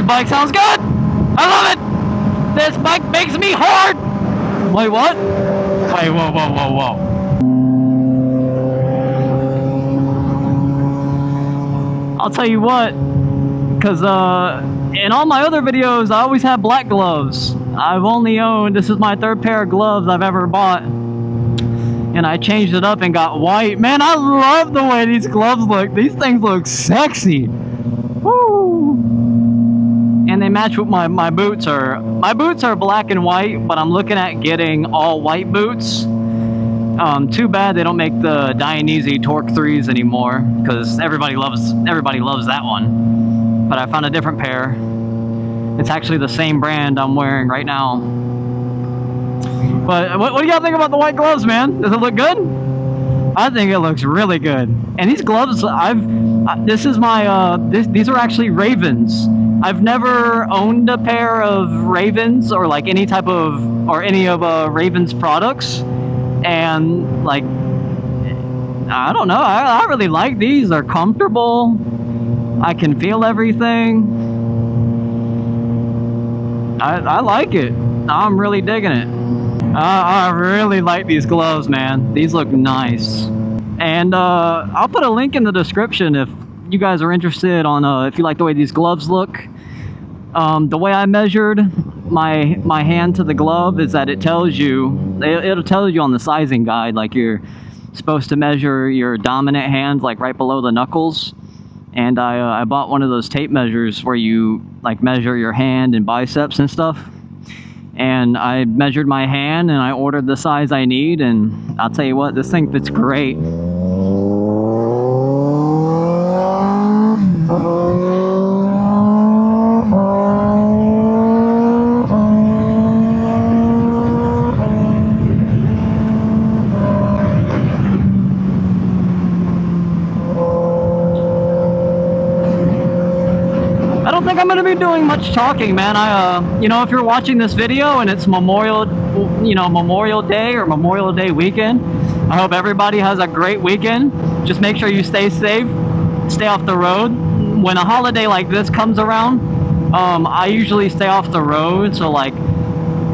bike sounds good. I love it. This bike makes me hard. Wait, what? Wait, whoa, whoa, whoa, whoa. I'll tell you what, because in all my other videos, I always have black gloves. I've only owned, this is my third pair of gloves I've ever bought. And I changed it up and got white. Man, I love the way these gloves look. These things look sexy. Woo! And they match what my boots are. My boots are black and white, but I'm looking at getting all white boots. Too bad they don't make the Dionysi Torque 3s anymore, because everybody loves that one. But I found a different pair. It's actually the same brand I'm wearing right now. But what do y'all think about the white gloves, man? Does it look good? I think it looks really good. And these gloves, this is my these are actually Ravens. I've never owned a pair of Ravens or like any of Ravens products. And like, I don't know, I really like these. They're comfortable. I can feel everything. I like it. I'm really digging it. I really like these gloves, man. These look nice. And I'll put a link in the description if you guys are interested on if you like the way these gloves look. The way I measured my hand to the glove is that it'll tell you on the sizing guide, like you're supposed to measure your dominant hand like right below the knuckles. And I bought one of those tape measures where you like measure your hand and biceps and stuff. And I measured my hand and I ordered the size I need, and I'll tell you what, this thing fits great. I'm going to be doing much talking, man. You know, if you're watching this video and it's Memorial Day or Memorial Day weekend, I hope everybody has a great weekend. Just make sure you stay safe, stay off the road. When a holiday like this comes around, I usually stay off the road. So like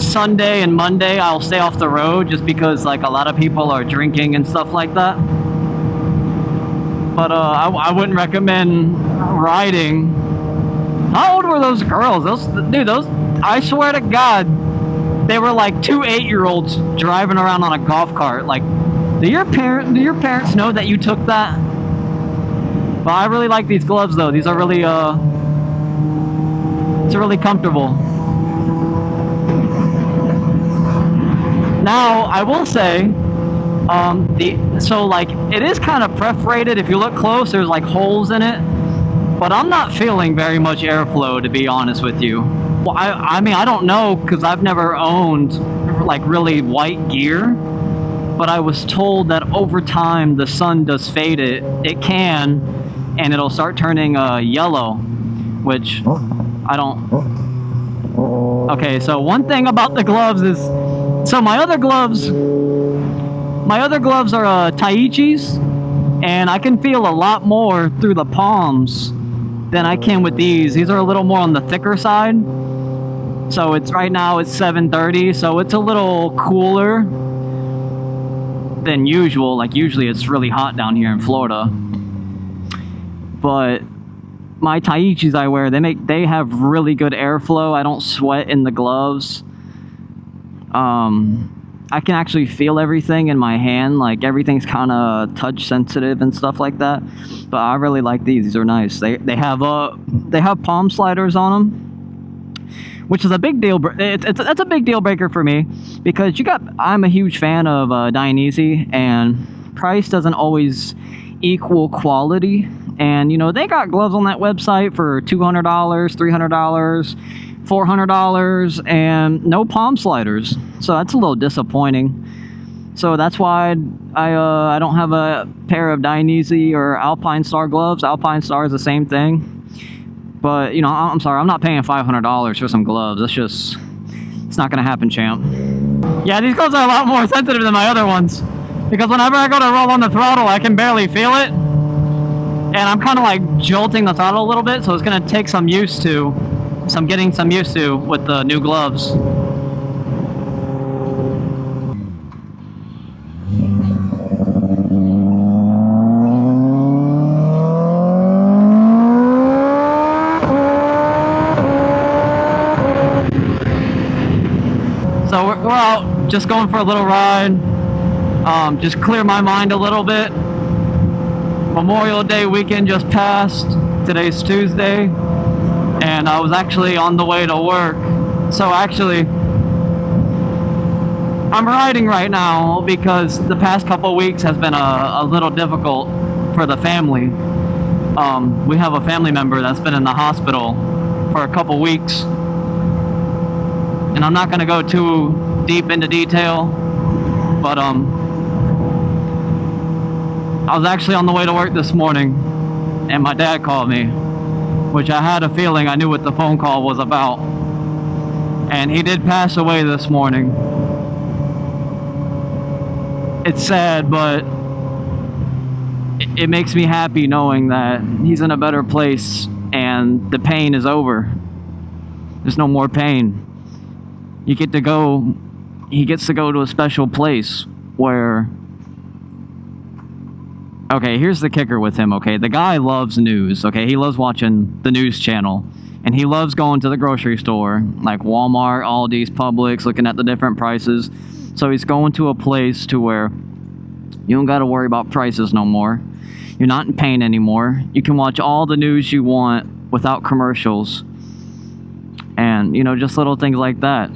Sunday and Monday, I'll stay off the road just because like a lot of people are drinking and stuff like that. But I wouldn't recommend riding. How old were those girls? Those, I swear to God, they were like 2 8-year-olds driving around on a golf cart. Like, do your parents know that you took that? But I really like these gloves though. These are really, it's really comfortable. Now, I will say, so like, it is kind of perforated. If you look close, there's like holes in it. But I'm not feeling very much airflow, to be honest with you. Well, I mean, I don't know, because I've never owned like really white gear. But I was told that over time the sun does fade it. It can, and it'll start turning yellow, which I don't. Okay, so one thing about the gloves is, so my other gloves are Taichis, and I can feel a lot more through the palms than I can with these. These are a little more on the thicker side. So it's right now it's 7:30, so it's a little cooler than usual. Like usually it's really hot down here in Florida. But my Taichis I wear, they have really good airflow. I don't sweat in the gloves. I can actually feel everything in my hand, like everything's kind of touch sensitive and stuff like that. But I really like these. These are nice. They have palm sliders on them, which is a big deal. That's a big deal breaker for me, because I'm a huge fan of Dionysi, and price doesn't always equal quality. And you know, they got gloves on that website for $200, $300, $400, and no palm sliders. So that's a little disappointing. So that's why I don't have a pair of Dionysi or Alpine Star gloves. Alpine Star is the same thing. But, you know, I'm sorry, I'm not paying $500 for some gloves. It's not going to happen, champ. Yeah, these gloves are a lot more sensitive than my other ones. Because whenever I go to roll on the throttle, I can barely feel it. And I'm kind of like jolting the throttle a little bit, so it's going to take some use to So I'm getting some used to with the new gloves. So we're out just going for a little ride, just clear my mind a little bit. Memorial Day weekend just passed. Today's Tuesday, and I was actually on the way to work. So actually, I'm riding right now because the past couple weeks has been a little difficult for the family. We have a family member that's been in the hospital for a couple weeks. And I'm not going to go too deep into detail, but I was actually on the way to work this morning, and my dad called me, which I had a feeling I knew what the phone call was about. And he did pass away this morning. It's sad, but it makes me happy knowing that he's in a better place and the pain is over. There's no more pain. He gets to go to a special place where, okay, here's the kicker with him, okay? The guy loves news, okay? He loves watching the news channel, and he loves going to the grocery store, like Walmart, Aldi's, Publix, looking at the different prices. So he's going to a place to where you don't got to worry about prices no more. You're not in pain anymore. You can watch all the news you want without commercials. And, you know, just little things like that.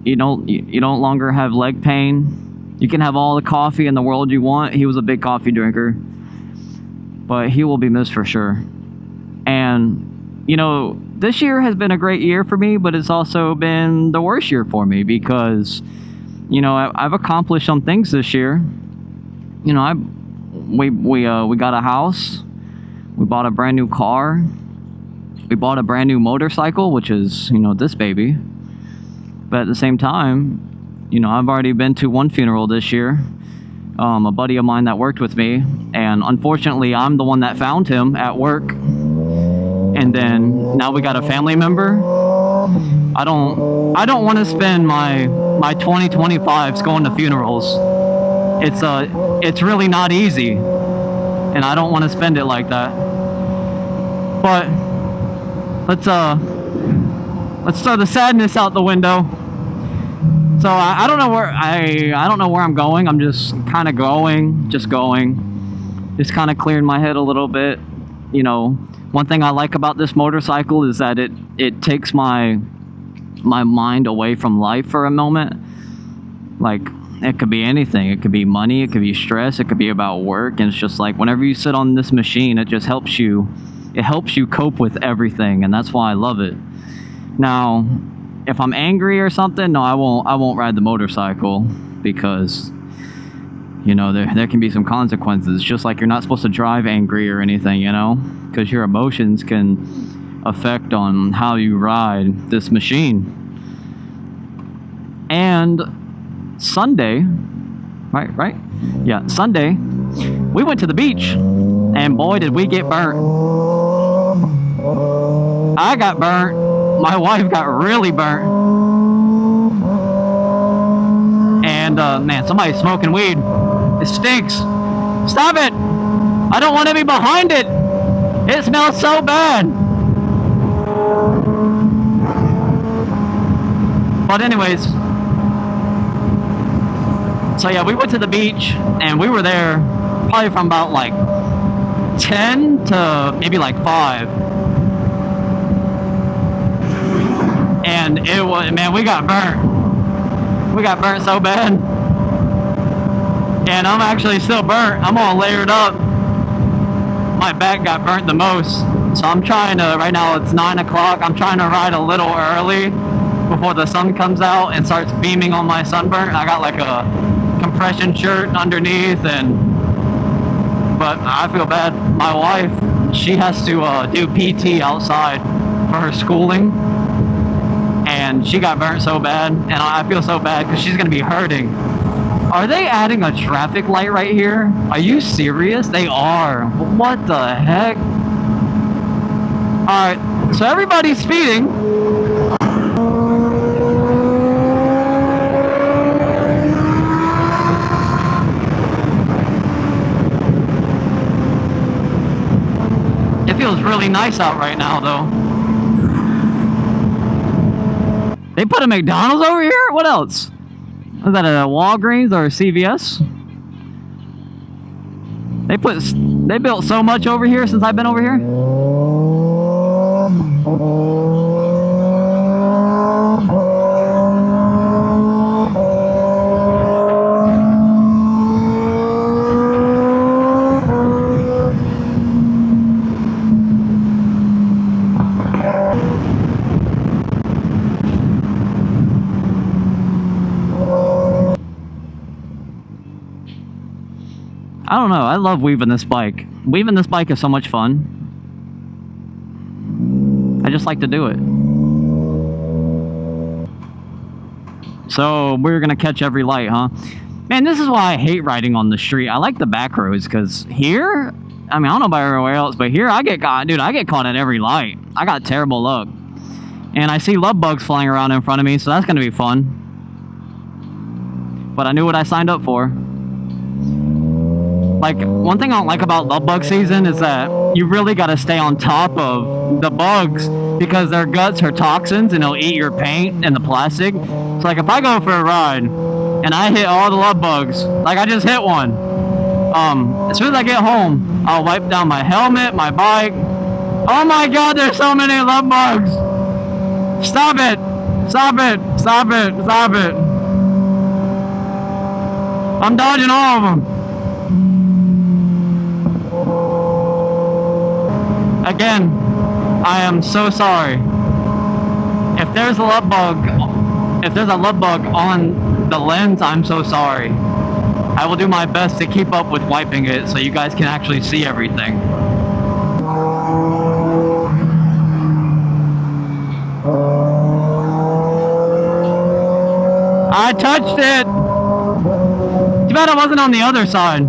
You don't longer have leg pain. You can have all the coffee in the world you want. He was a big coffee drinker, but he will be missed for sure. And, you know, this year has been a great year for me, but it's also been the worst year for me because, you know, I've accomplished some things this year. You know, we got a house. We bought a brand new car. We bought a brand new motorcycle, which is, you know, this baby. But at the same time, you know, I've already been to one funeral this year. A buddy of mine that worked with me, and unfortunately, I'm the one that found him at work. And then now we got a family member. I don't want to spend my 2025s going to funerals. It's really not easy, and I don't want to spend it like that. But let's throw the sadness out the window. So I don't know where I'm going. I'm just kind of going, just kind of clearing my head a little bit. You know, one thing I like about this motorcycle is that it takes my mind away from life for a moment. Like, it could be anything. It could be money, it could be stress, it could be about work, and it's just like whenever you sit on this machine, it just helps you cope with everything, and that's why I love it. Now, if I'm angry or something, no, I won't ride the motorcycle because, you know, there can be some consequences. Just like you're not supposed to drive angry or anything, you know, because your emotions can affect on how you ride this machine. And Sunday, right? Yeah, Sunday, we went to the beach, and boy, did we get burnt. I got burnt. My wife got really burnt. And, man, somebody's smoking weed. It stinks. Stop it! I don't want to be behind it! It smells so bad! But anyways, so yeah, we went to the beach, and we were there probably from about like 10 to maybe like 5. And it was, man, we got burnt. We got burnt so bad. And I'm actually still burnt. I'm all layered up. My back got burnt the most. So I'm trying to, right now it's 9 o'clock. I'm trying to ride a little early before the sun comes out and starts beaming on my sunburn. I got like a compression shirt underneath, but I feel bad. My wife, she has to do PT outside for her schooling. And she got burnt so bad, and I feel so bad because she's going to be hurting. Are they adding a traffic light right here? Are you serious? They are. What the heck? Alright, So everybody's speeding. It feels really nice out right now, though. They put a McDonald's over here? What else? Is that a Walgreens or a CVS? They built so much over here since I've been over here. I don't know. I love weaving this bike. Weaving this bike is so much fun. I just like to do it. So we're gonna catch every light, huh? Man, this is why I hate riding on the street. I like the back roads, because here, I mean, I don't know about everywhere else, but here I get caught, dude. I get caught at every light. I got terrible luck. And I see love bugs flying around in front of me, so that's gonna be fun. But I knew what I signed up for. Like, one thing I don't like about love bug season is that you really got to stay on top of the bugs, because their guts are toxins and they'll eat your paint and the plastic. So like, if I go for a ride and I hit all the love bugs, like I just hit one, as soon as I get home, I'll wipe down my helmet, my bike. Oh my god, there's so many love bugs. Stop it, stop it, stop it, stop it. I'm dodging all of them. Again, I am so sorry. If there's a love bug on the lens, I'm so sorry. I will do my best to keep up with wiping it so you guys can actually see everything. I touched it! Too bad I wasn't on the other side.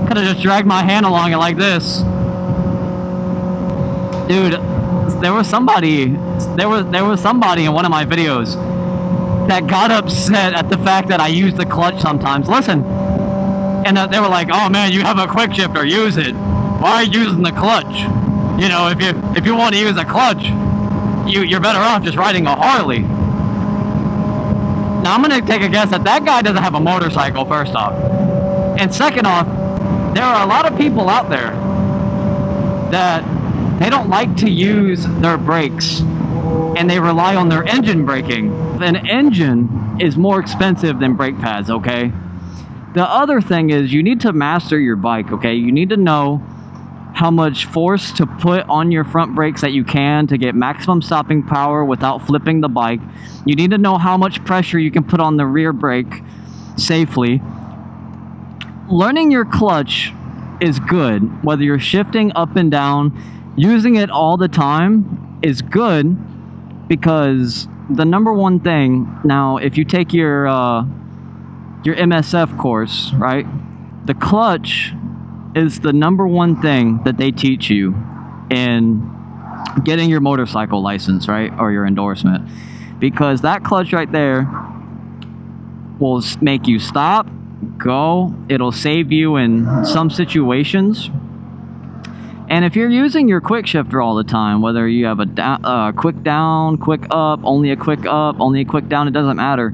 Could have just dragged my hand along it like this. Dude, there was somebody in one of my videos that got upset at the fact that I use the clutch sometimes. Listen, and they were like, "Oh man, you have a quick shifter, use it. Why are you using the clutch? You know, if you want to use a clutch, you're better off just riding a Harley." Now I'm gonna take a guess that guy doesn't have a motorcycle, first off, and second off, there are a lot of people out there that they don't like to use their brakes, and they rely on their engine braking. An engine is more expensive than brake pads, okay? The other thing is you need to master your bike, okay? You need to know how much force to put on your front brakes that you can to get maximum stopping power without flipping the bike. You need to know how much pressure you can put on the rear brake safely. Learning your clutch is good, whether you're shifting up and down. Using it all the time is good, because the number one thing, now if you take your MSF course, right, the clutch is the number one thing that they teach you in getting your motorcycle license, right, or your endorsement, because that clutch right there will make you stop, go, it'll save you in some situations. And if you're using your quick shifter all the time, whether you have a quick down, quick up, only a quick down, it doesn't matter.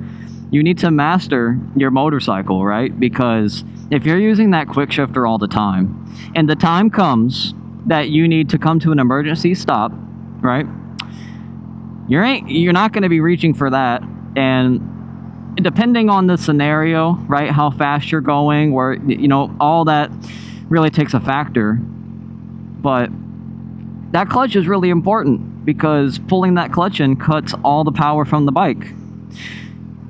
You need to master your motorcycle, right? Because if you're using that quick shifter all the time, and the time comes that you need to come to an emergency stop, right? You're not going to be reaching for that. And depending on the scenario, right, how fast you're going, where, you know, all that really takes a factor. But that clutch is really important, because pulling that clutch in cuts all the power from the bike.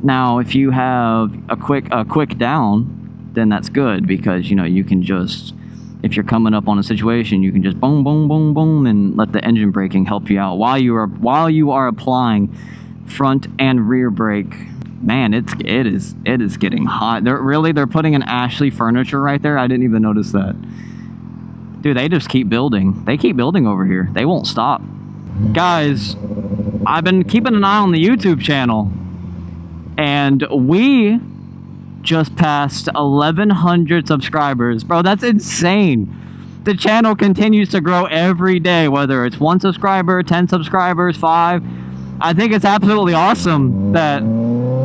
Now, if you have a quick down, then that's good, because, you know, you can just, if you're coming up on a situation, you can just boom, boom, boom, boom, and let the engine braking help you out while you are applying front and rear brake. Man, it is getting hot. They're putting an Ashley furniture right there. I didn't even notice that. Dude, they just keep building. They keep building over here. They won't stop. Guys, I've been keeping an eye on the YouTube channel, and we just passed 1,100 subscribers. Bro, that's insane. The channel continues to grow every day, whether it's 1 subscriber, 10 subscribers, 5. I think it's absolutely awesome that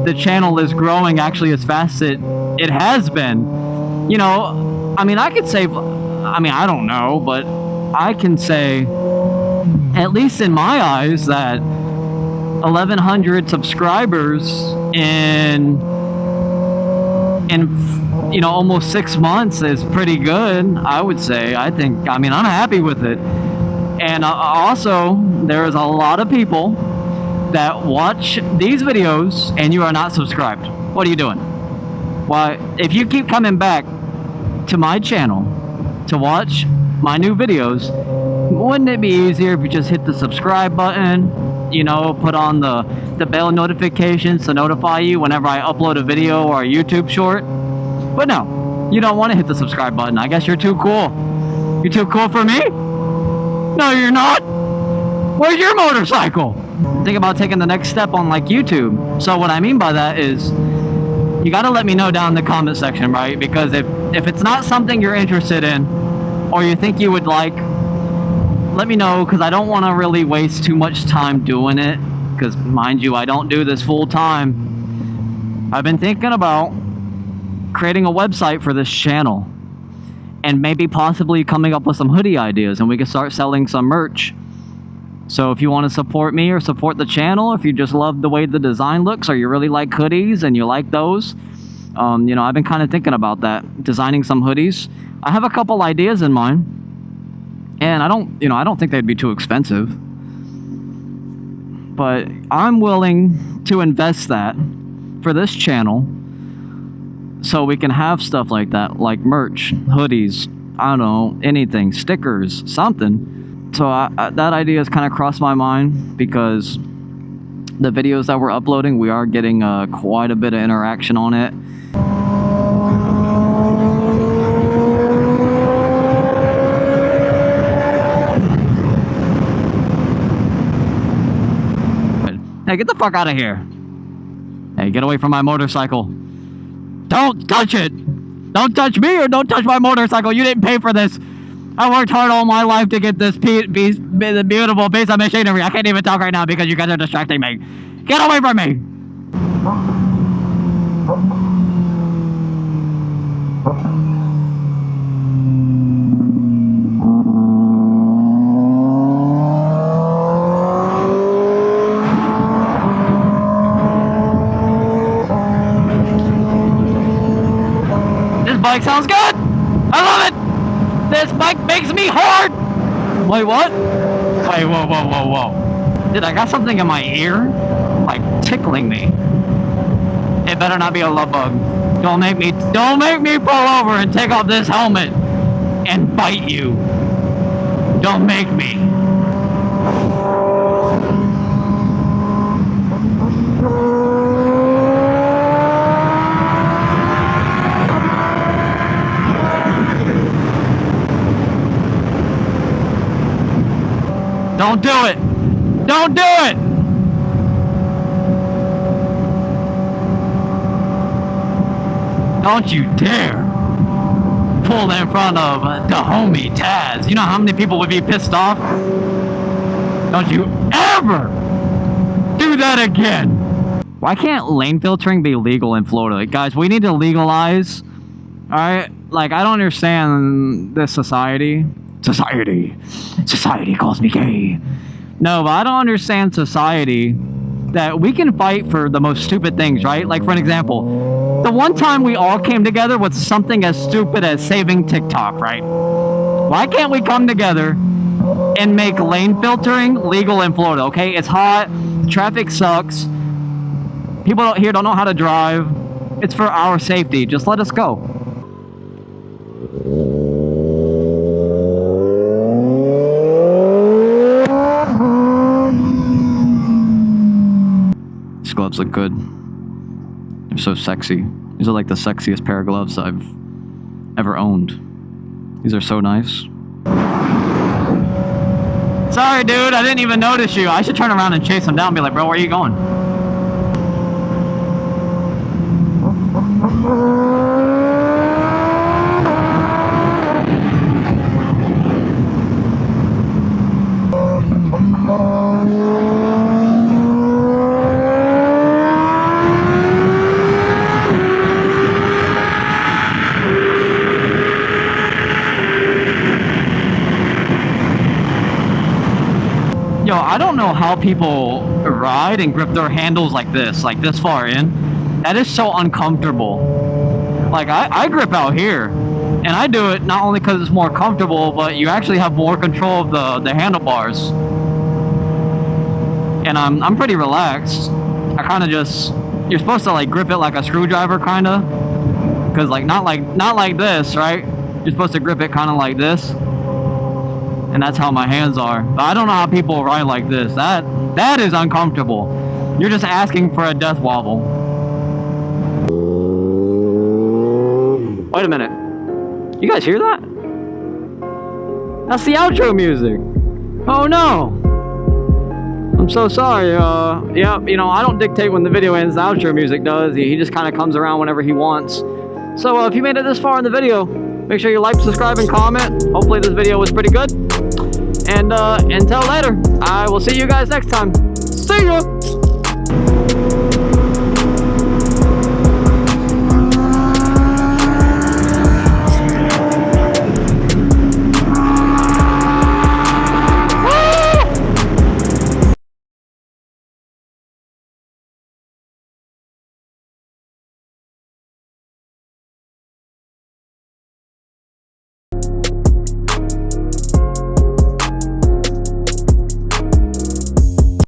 the channel is growing actually as fast as it has been. You know, I mean, I could say, I mean, I don't know, but I can say, at least in my eyes, that 1,100 subscribers in you know, almost 6 months is pretty good, I would say. I think, I mean, I'm happy with it. And also, there's a lot of people that watch these videos and you are not subscribed. What are you doing? Why, if you keep coming back to my channel to watch my new videos, wouldn't it be easier if you just hit the subscribe button, you know, put on the bell notifications to notify you whenever I upload a video or a YouTube short? But no, you don't want to hit the subscribe button. I guess you're too cool. You're too cool for me? No, you're not. Where's your motorcycle? Think about taking the next step on like YouTube. So what I mean by that is, you got to let me know down in the comment section, right? Because if it's not something you're interested in or you think you would like, let me know, because I don't want to really waste too much time doing it, because mind you, I don't do this full time. I've been thinking about creating a website for this channel and maybe possibly coming up with some hoodie ideas, and we can start selling some merch. So if you want to support me or support the channel, if you just love the way the design looks or you really like hoodies and you like those, you know, I've been kind of thinking about that, designing some hoodies. I have a couple ideas in mind, and I don't think they'd be too expensive, but I'm willing to invest that for this channel so we can have stuff like that, like merch, hoodies, I don't know, anything, stickers, something. So that idea has kind of crossed my mind, because the videos that we're uploading, we are getting quite a bit of interaction on it. Hey, get the fuck out of here. Hey, get away from my motorcycle. Don't touch it. Don't touch me, or don't touch my motorcycle. You didn't pay for this. I worked hard all my life to get this beautiful piece of machinery. I can't even talk right now because you guys are distracting me. Get away from me. Bike sounds good. I love it. This bike makes me hard. Wait, what? Wait, whoa. Dude, I got something in my ear, like tickling me. It better not be a love bug. Don't make me pull over and take off this helmet and bite you. Don't make me. Don't do it! Don't do it! Don't you dare pull in front of the homie Taz. You know how many people would be pissed off? Don't you ever do that again! Why can't lane filtering be legal in Florida? Like, guys, we need to legalize. Alright? Like, I don't understand this society. Society calls me gay. No, but I don't understand society that we can fight for the most stupid things, right? Like, for an example, the one time we all came together with something as stupid as saving TikTok, right? Why can't we come together and make lane filtering legal in Florida, okay? It's hot, traffic sucks, people here don't know how to drive. It's for our safety. Just let us go. These gloves look good. They're so sexy. These are like the sexiest pair of gloves I've ever owned. These are so nice. Sorry, dude. I didn't even notice you. I should turn around and chase him down and be like, bro, where are you going? Yo, I don't know how people ride and grip their handles like this far in. That is so uncomfortable. Like, I grip out here, and I do it not only because it's more comfortable, but you actually have more control of the handlebars. And I'm pretty relaxed. I kind of just, you're supposed to like grip it like a screwdriver, kind of, because like not like this, right? You're supposed to grip it kind of like this. And that's how my hands are. But I don't know how people ride like this. That is uncomfortable. You're just asking for a death wobble. Wait a minute. You guys hear that? That's the outro music. Oh no. I'm so sorry. Yeah, you know, I don't dictate when the video ends. The outro music does. He just kind of comes around whenever he wants. So if you made it this far in the video, make sure you like, subscribe, and comment. Hopefully this video was pretty good. And until later, I will see you guys next time. See ya!